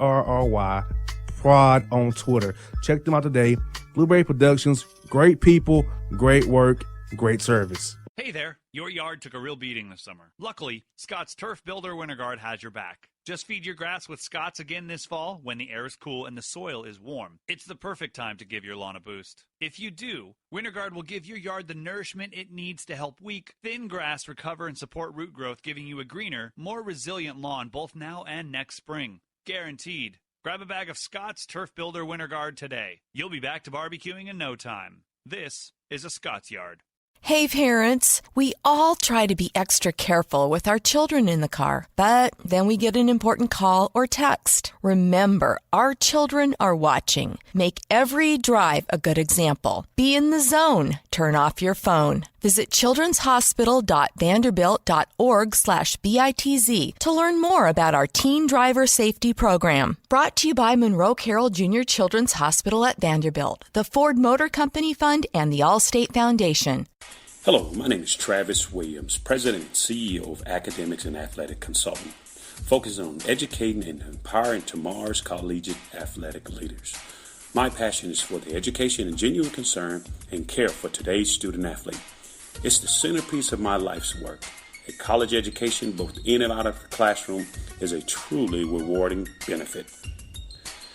Prod on Twitter. Check them out today. Blueberry Productions, great people, great work, great service. Hey there, your yard took a real beating this summer. Luckily, Scott's Turf Builder Winter Guard has your back. Just feed your grass with Scott's again this fall when the air is cool and the soil is warm. It's the perfect time to give your lawn a boost. If you do, Winter Guard will give your yard the nourishment it needs to help weak, thin grass recover and support root growth, giving you a greener, more resilient lawn both now and next spring. Guaranteed. Grab a bag of Scott's Turf Builder Winter Guard today. You'll be back to barbecuing in no time. This is a Scott's Yard. Hey parents, we all try to be extra careful with our children in the car, but then we get an important call or text. Remember, our children are watching. Make every drive a good example. Be in the zone. Turn off your phone. Visit childrenshospital.vanderbilt.org/BITZ to learn more about our Teen Driver Safety Program. Brought to you by Monroe Carroll Jr. Children's Hospital at Vanderbilt, the Ford Motor Company Fund, and the Allstate Foundation. Hello, my name is Travis Williams, President and CEO of Academics and Athletic Consulting, focusing on educating and empowering tomorrow's collegiate athletic leaders. My passion is for the education and genuine concern and care for today's student athlete. It's the centerpiece of my life's work. A college education, both in and out of the classroom, is a truly rewarding benefit.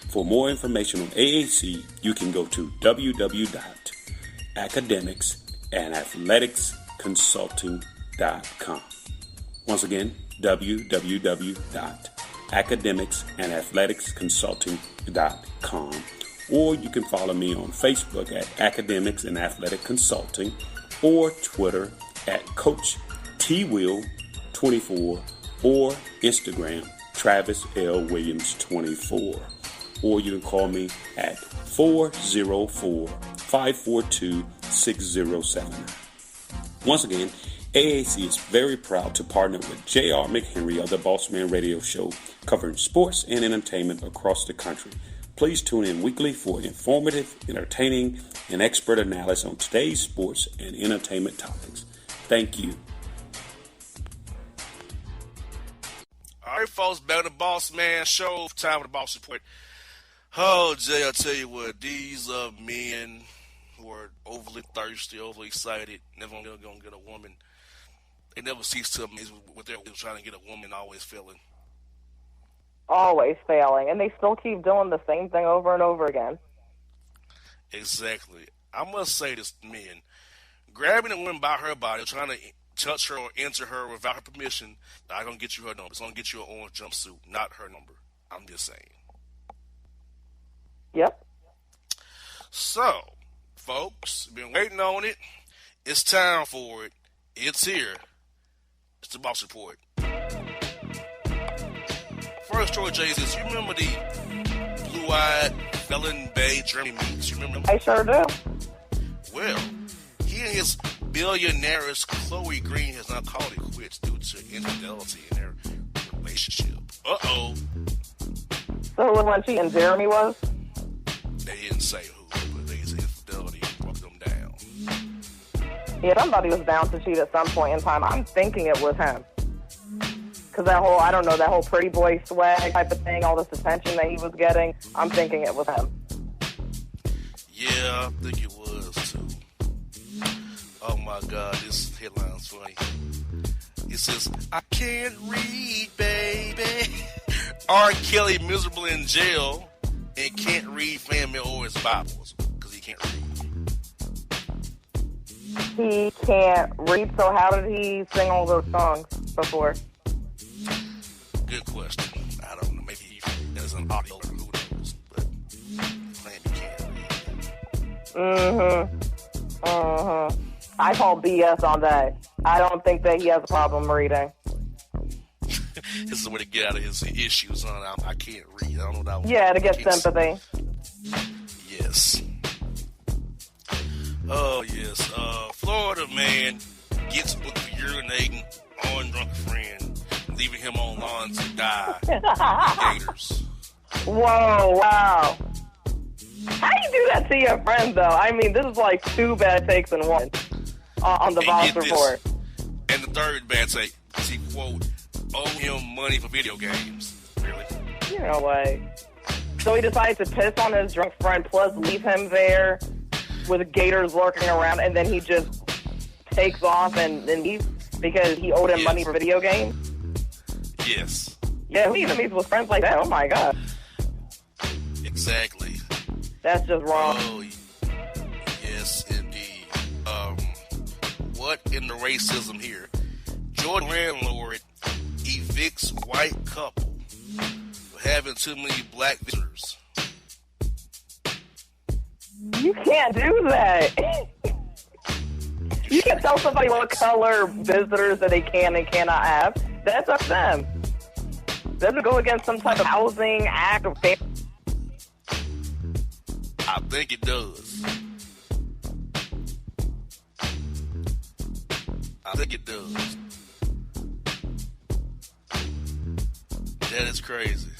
For more information on AAC, you can go to www.academicsandathleticsconsulting.com. Once again, www.academicsandathleticsconsulting.com. Or you can follow me on Facebook at Academics and Athletic Consulting, or Twitter at Coach TWill24, or Instagram Travis L. Williams 24. Or you can call me at 404-542-6079. Once again, AAC is very proud to partner with J.R. McHenry of the Bossman Radio Show, covering sports and entertainment across the country. Please tune in weekly for informative, entertaining, and expert analysis on today's sports and entertainment topics. Thank you. All right, folks, back to the Boss Man Show. Time for the Boss Report. Oh, Jay, I'll tell you what, these men who are overly thirsty, overly excited, never going to get a woman. They never cease to amaze what they're trying to get a woman, always failing. Always failing. And they still keep doing the same thing over and over again. Exactly. I must say this, men. Grabbing a woman by her body, trying to touch her or enter her without her permission, not going to get you her number. It's going to get you an orange jumpsuit, not her number. I'm just saying. Yep. So, folks, been waiting on it. It's time for it. It's here. It's the Boss Report. First story, Jay, is you remember the blue-eyed felon Bay Jeremy Meeks? You remember him? I sure do. Well, he and his billionaireess Chloe Green has now called it quits due to infidelity in their relationship. Uh-oh. So when she and Jeremy was? They didn't say who, but they said infidelity broke them down. Yeah, somebody was bound to cheat at some point in time. I'm thinking it was him. Because that whole, I don't know, that whole pretty boy swag type of thing, all this attention that he was getting, I'm thinking it was him. Yeah, I think it was too. Oh my God, this headline's funny. It says, I can't read, baby. R. Kelly miserable in jail and can't read fan mail or his Bibles because he can't read. He can't read, so how did he sing all those songs before? Good question. I don't know. Maybe he has an audio or who knows, but he claims he can't read. I call BS on that. I don't think that he has a problem reading. This is a way to get out of his issues. I can't read. I don't know that one. Yeah, to get sympathy. Yes. Oh, yes. Florida man gets booked for urinating on drunk friend, leaving him on lawn to die. Gators. Whoa, wow. How do you do that to your friend, though? I mean, this is like two bad takes in one on the Boss Report. And the third bad take is he, quote, owe him money for video games. Really? You know what? So he decides to piss on his drunk friend, plus leave him there with gators lurking around, and then he just takes off and leaves because he owed him money for video games? Yes. Yeah, who even meets with friends like that? Oh my God. Exactly. That's just wrong. Oh, yes, indeed. What in the racism here? Jordan landlord evicts white couple for having too many black visitors. You can't do that. You can't tell somebody what color visitors that they can and cannot have. That's up to them. Doesn't go against some type of housing act or I think it does. I think it does. That is crazy.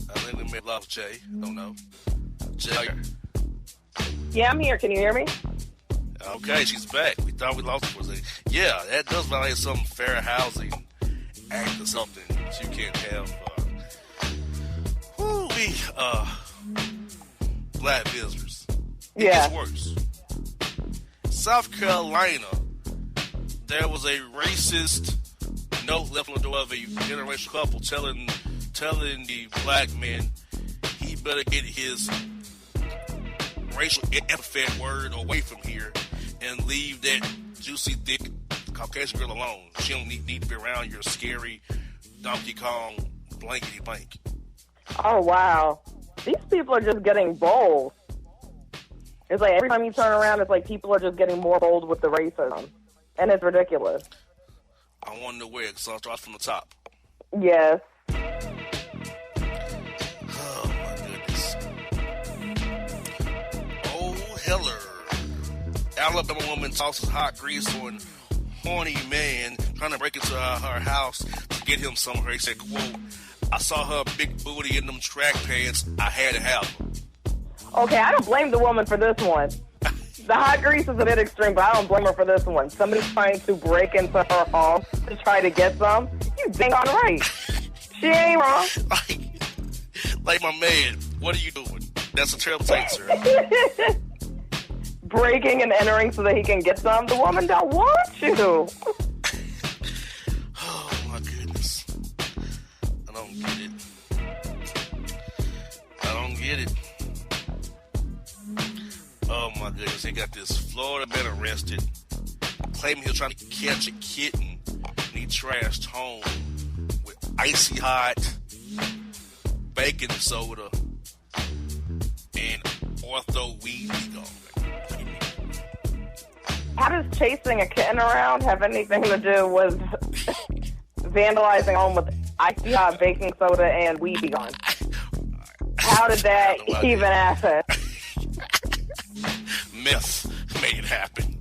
I think we may have lost Jay. Don't know. Jay. Yeah, I'm here. Can you hear me? Okay, she's back. We thought we lost her for a second. Yeah, that does violate some fair housing act or something that you can't have. Black visitors. It gets worse. South Carolina, there was a racist note left on the door of a interracial couple telling the black man he better get his racial epithet word away from here and leave that juicy, thick Caucasian girl alone. She don't need to be around your scary Donkey Kong blankety blank. Oh, wow. These people are just getting bold. It's like every time you turn around, it's like people are just getting more bold with the racism. And it's ridiculous. I want to know where, so I'll start from the top. Yes. Oh, Heller. Alabama woman tosses hot grease on horny man trying to break into her house to get him somewhere. He said, quote, I saw her big booty in them track pants. I had to have them. Okay, I don't blame the woman for this one. The hot grease is a bit extreme, but I don't blame her for this one. Somebody's trying to break into her home to try to get some. You dang on right. She ain't wrong. Like my man, what are you doing? That's a terrible take, sir. Breaking and entering so that he can get some. The woman don't want you. Oh my goodness. I don't get it. I don't get it. Oh my goodness. They got this Florida man arrested, claiming he was trying to catch a kitten and he trashed home with icy hot baking soda and ortho weed gone. How does chasing a kitten around have anything to do with vandalizing home with icy hot baking soda and weed be gone? How did that even happen? Myth made it happen.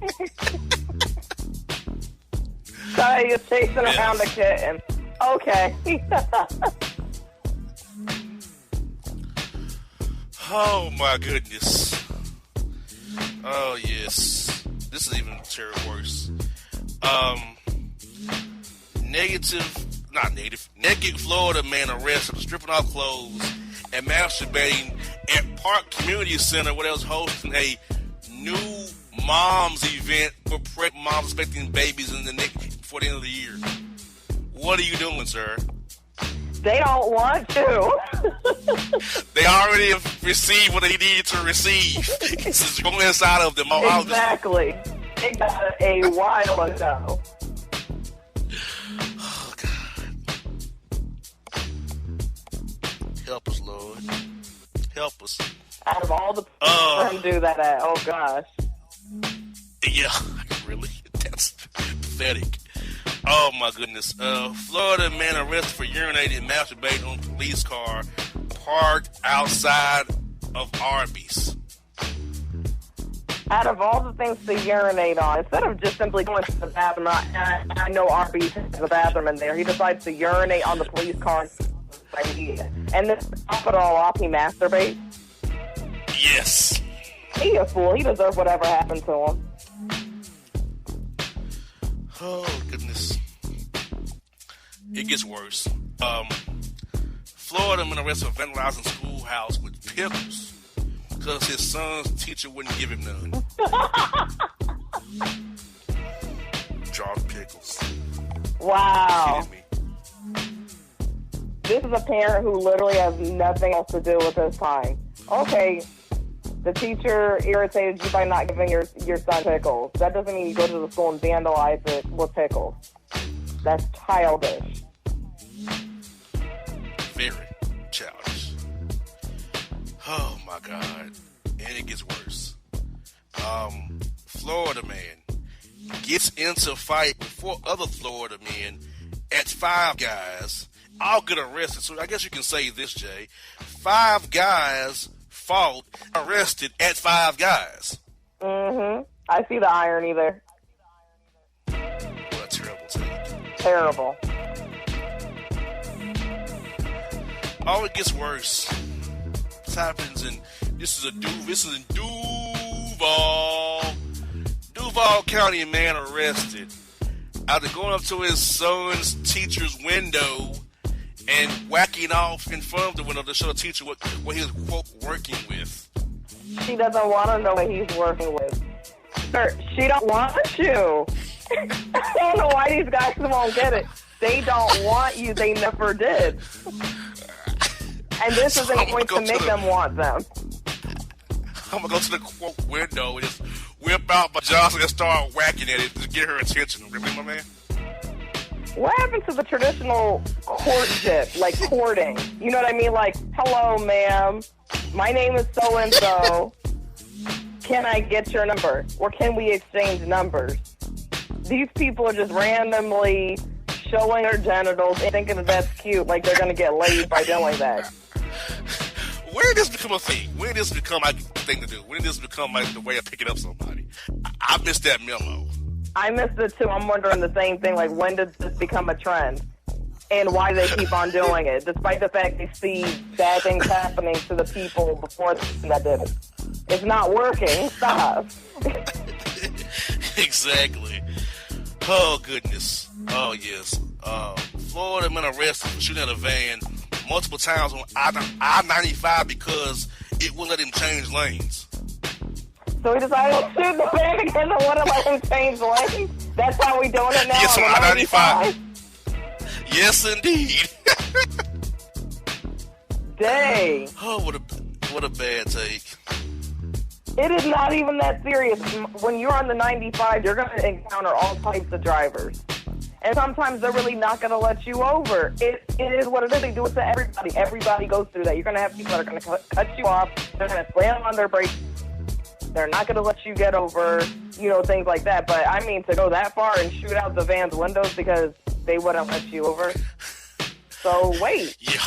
So you're chasing around a kitten. Okay. Oh my goodness. Oh yes. This is even worse. Naked Florida man arrested for stripping off clothes and masturbating at Park Community Center where they was hosting a new moms event for pregnant moms expecting babies in the before the end of the year. What are you doing, sir? They don't want to. They already have received what they needed to receive. This is going inside of them. Exactly. They got it a while ago. Oh, God. Help us, Lord. Help us. Out of all the people for him to do that at, oh, gosh. Yeah, really? That's pathetic. Oh my goodness. Florida man arrested for urinating and masturbating on police car parked outside of Arby's. Out of all the things to urinate on, instead of just simply going to the bathroom, I know Arby's has a bathroom in there, he decides to urinate on the police car. And then to top it all off, he masturbates. Yes. He a fool. He deserves whatever happened to him. Oh, goodness. It gets worse. Florida man arrested for vandalizing schoolhouse with pickles because his son's teacher wouldn't give him none. Jar of pickles. Wow. This is a parent who literally has nothing else to do with his time. Okay, the teacher irritated you by not giving your son pickles. That doesn't mean you go to the school and vandalize it with pickles. That's childish. Very childish. Oh my God. And it gets worse. Florida man gets into fight with 4 other Florida men at Five Guys. All get arrested. So I guess you can say this, Jay. 5 guys fought, arrested at Five Guys. Mm-hmm. I see the irony there. What a terrible take. Terrible. Oh, it gets worse. This happens in Duval County. A man arrested after going up to his son's teacher's window and whacking off in front of the window to show the teacher what he was, quote, working with. She doesn't want to know what he's working with. Sir, she don't want you. I don't know why these guys won't get it. They don't want you. They never did. And this isn't going to make them want them. I'm going to go to the, quote, window and just whip out my Johnson and start whacking at it to get her attention. Really, my man? What happened to the traditional courtship, like courting? You know what I mean? Like, hello, ma'am. My name is so-and-so. Can I get your number? Or can we exchange numbers? These people are just randomly showing their genitals and thinking that that's cute, like they're going to get laid by doing that. Where did this become a thing? When did this become like a thing to do? When did this become like the way of picking up somebody? I missed that memo. I missed it too. I'm wondering the same thing. Like, when did this become a trend? And why they keep on doing it, despite the fact they see bad things happening to the people before that did it. It's not working. Stop. Exactly. Oh, goodness. Oh, yes. Florida man arrested for shooting at a van multiple times on I-95 because it wouldn't let him change lanes. So he decided to shoot the van because it wouldn't let him change lanes? That's how we doing it now? Yes, on I-95. 95? Yes, indeed. Dang. Oh, what a bad take. It is not even that serious. When you're on the 95, you're going to encounter all types of drivers. And sometimes they're really not going to let you over. It is what it is. They do it to everybody. Everybody goes through that. You're going to have people that are going to cut you off. They're going to slam on their brakes. They're not going to let you get over, things like that. But, I mean, to go that far and shoot out the van's windows because they wouldn't let you over. So, wait. Yeah.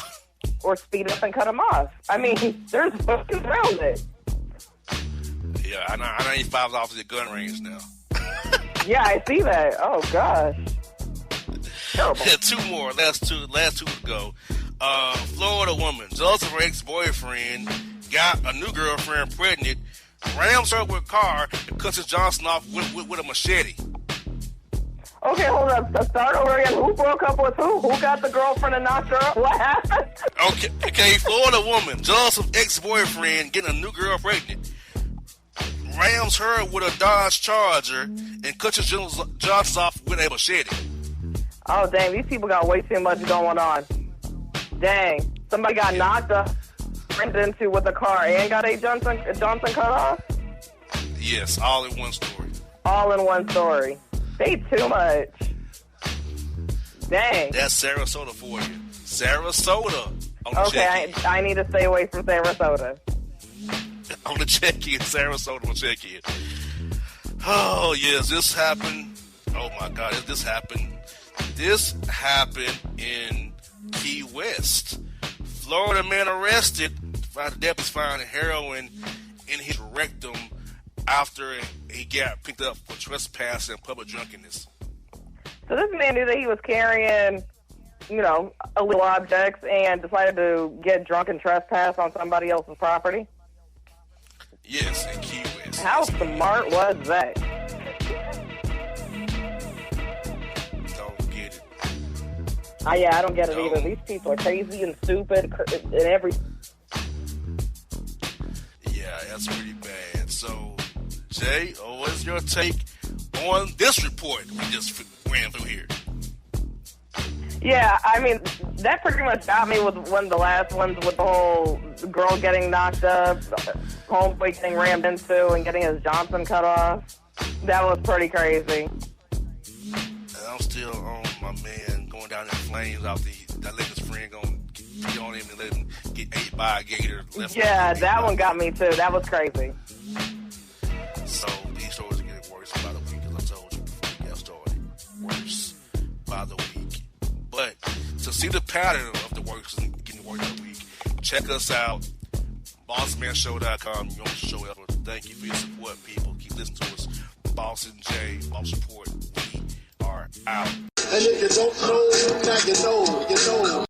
Or speed up and cut them off. I mean, there's ways around it. Yeah, I-95 is off the gun range now. Yeah, I see that. Oh, gosh. Terrible. Yeah, two more. Last two to go. Florida woman, jealous of her ex-boyfriend, got a new girlfriend pregnant, rams her with a car, and cuts his Johnson off with a machete. Okay, hold up. Let's start over again. Who broke up with who? Who got the girlfriend and knocked her up? What happened? Okay, Florida woman, jealous of ex-boyfriend, getting a new girl pregnant, rams her with a Dodge Charger, and cuts his Johnson off with a machete. Oh, dang, these people got way too much going on. Dang, somebody got knocked up, ran into with a car, and got a Johnson cut off? Yes, all in one story. All in one story. They too much. Dang. That's Sarasota for you. Sarasota. Okay, I need to stay away from Sarasota. On the check-in, Sarasota on check-in. Oh, yes, this happened. Oh, my God, this happened. This happened in Key West. Florida man arrested. The deputies found heroin in his rectum after he got picked up for trespassing and public drunkenness. So this man knew that he was carrying, illegal objects and decided to get drunk and trespass on somebody else's property? Yes, in Key West. How smart was that? Yeah, I don't get it either. These people are crazy and stupid and everything. Yeah, that's pretty bad. So, Jay, what's your take on this report we just ran through here? Yeah, I mean, that pretty much got me with one of the last ones with the whole girl getting knocked up, homeboy getting rammed into and getting his Johnson cut off. That was pretty crazy. I'm still on my man going down in flames after that let his friend go get on him and let him get ate by a gator. Yeah, that one got me too. That was crazy. So these stories are getting worse by the week, as I told you before we got started. Worse by the week. But to see the pattern of the works and getting worse by the week, check us out. BossmanShow.com. You're on the show ever. Thank you for your support, people. Keep listening to us. Boss and Jay, Boss Report. We are out. And if you don't know, now you know, you know.